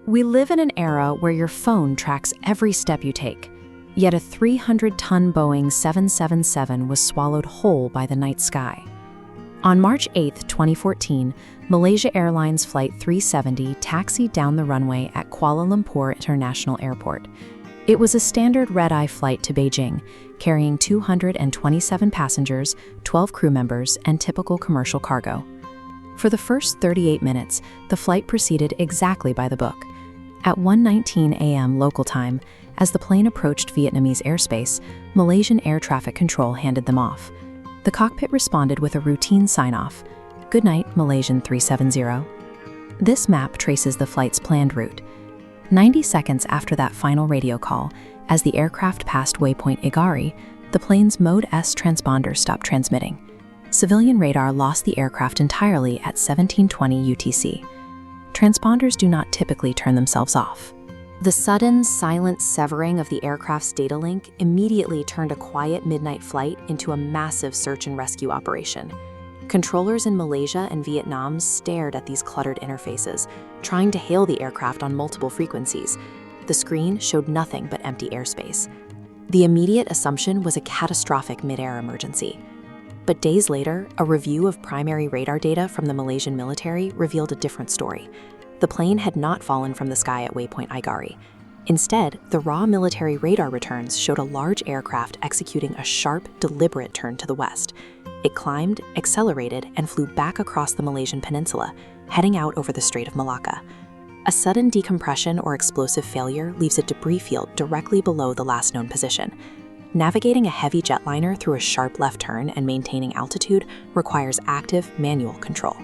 We live in an era where your phone tracks every step you take, yet a 300-ton Boeing 777 was swallowed whole by the night sky. On March 8, 2014, Malaysia Airlines Flight 370 taxied down the runway at Kuala Lumpur International Airport. It was a standard red-eye flight to Beijing, carrying 227 passengers, 12 crew members, and typical commercial cargo. For the first 38 minutes, the flight proceeded exactly by the book. At 1:19 a.m. local time, as the plane approached Vietnamese airspace, Malaysian Air Traffic Control handed them off. The cockpit responded with a routine sign-off, "Good night, Malaysian 370. This map traces the flight's planned route. 90 seconds after that final radio call, as the aircraft passed waypoint Igari, the plane's Mode S transponder stopped transmitting. Civilian radar lost the aircraft entirely at 1720 UTC. Transponders do not typically turn themselves off. The sudden, silent severing of the aircraft's data link immediately turned a quiet midnight flight into a massive search and rescue operation. Controllers in Malaysia and Vietnam stared at these cluttered interfaces, trying to hail the aircraft on multiple frequencies. The screen showed nothing but empty airspace. The immediate assumption was a catastrophic mid-air emergency. But days later, a review of primary radar data from the Malaysian military revealed a different story. The plane had not fallen from the sky at waypoint Igari. Instead, the raw military radar returns showed a large aircraft executing a sharp, deliberate turn to the west. It climbed, accelerated, and flew back across the Malaysian peninsula, heading out over the Strait of Malacca. A sudden decompression or explosive failure leaves a debris field directly below the last known position. Navigating a heavy jetliner through a sharp left turn and maintaining altitude requires active manual control.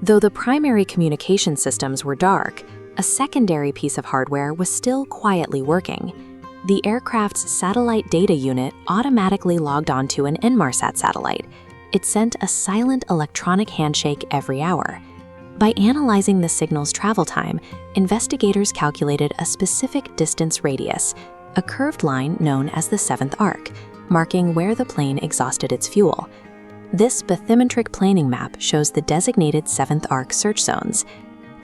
Though the primary communication systems were dark, a secondary piece of hardware was still quietly working. The aircraft's satellite data unit automatically logged onto an Inmarsat satellite. It sent a silent electronic handshake every hour. By analyzing the signal's travel time, investigators calculated a specific distance radius, a curved line known as the 7th arc, marking where the plane exhausted its fuel. This bathymetric planing map shows the designated 7th arc search zones.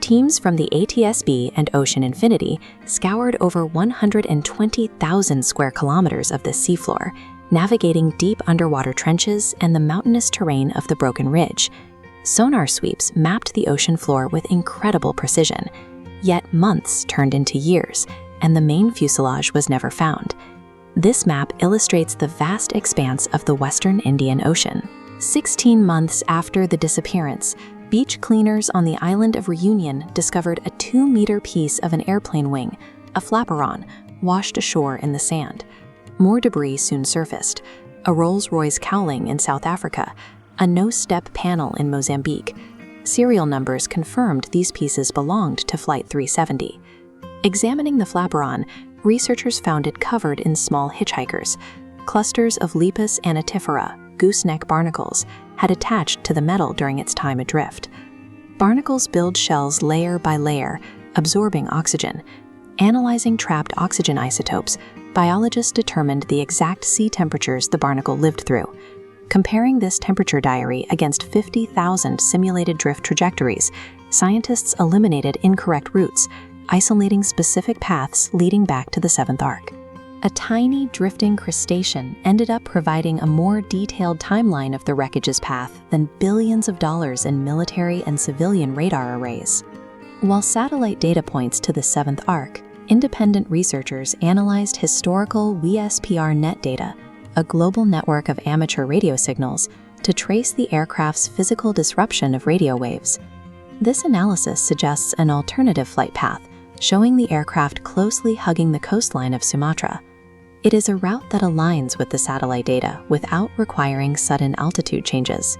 Teams from the ATSB and Ocean Infinity scoured over 120,000 square kilometers of the seafloor, navigating deep underwater trenches and the mountainous terrain of the Broken Ridge. Sonar sweeps mapped the ocean floor with incredible precision, yet months turned into years, and the main fuselage was never found. This map illustrates the vast expanse of the Western Indian Ocean. 16 months after the disappearance, beach cleaners on the island of Reunion discovered a 2-meter piece of an airplane wing, a flaperon, washed ashore in the sand. More debris soon surfaced: a Rolls-Royce cowling in South Africa, a no-step panel in Mozambique. Serial numbers confirmed these pieces belonged to Flight 370. Examining the flaperon, researchers found it covered in small hitchhikers. Clusters of Lepus anatifera, gooseneck barnacles, had attached to the metal during its time adrift. Barnacles build shells layer by layer, absorbing oxygen. Analyzing trapped oxygen isotopes, biologists determined the exact sea temperatures the barnacle lived through. Comparing this temperature diary against 50,000 simulated drift trajectories, scientists eliminated incorrect routes, isolating specific paths leading back to the 7th arc. A tiny drifting crustacean ended up providing a more detailed timeline of the wreckage's path than billions of dollars in military and civilian radar arrays. While satellite data points to the 7th arc, independent researchers analyzed historical WSPR net data, a global network of amateur radio signals, to trace the aircraft's physical disruption of radio waves. This analysis suggests an alternative flight path, showing the aircraft closely hugging the coastline of Sumatra. It is a route that aligns with the satellite data without requiring sudden altitude changes.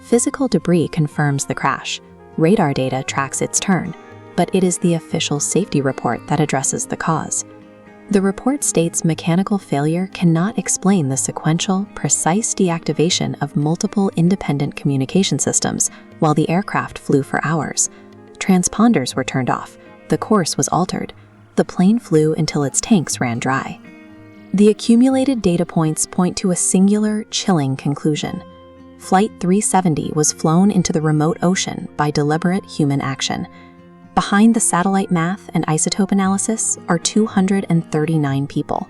Physical debris confirms the crash. Radar data tracks its turn, but it is the official safety report that addresses the cause. The report states mechanical failure cannot explain the sequential, precise deactivation of multiple independent communication systems while the aircraft flew for hours. Transponders were turned off. The course was altered. The plane flew until its tanks ran dry. The accumulated data points point to a singular, chilling conclusion. Flight 370 was flown into the remote ocean by deliberate human action. Behind the satellite math and isotope analysis are 239 people.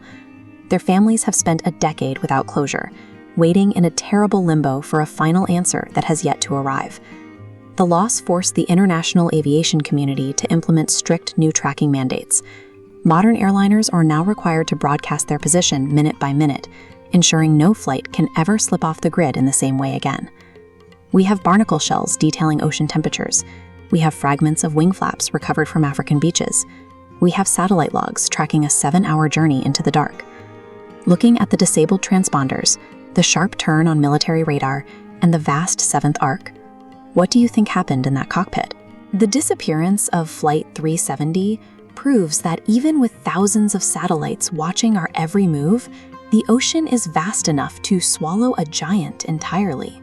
Their families have spent a decade without closure, waiting in a terrible limbo for a final answer that has yet to arrive. The loss forced the international aviation community to implement strict new tracking mandates. Modern airliners are now required to broadcast their position minute by minute, ensuring no flight can ever slip off the grid in the same way again. We have barnacle shells detailing ocean temperatures. We have fragments of wing flaps recovered from African beaches. We have satellite logs tracking a 7-hour journey into the dark. Looking at the disabled transponders, the sharp turn on military radar, and the vast seventh arc, what do you think happened in that cockpit? The disappearance of Flight 370 proves that even with thousands of satellites watching our every move, the ocean is vast enough to swallow a giant entirely.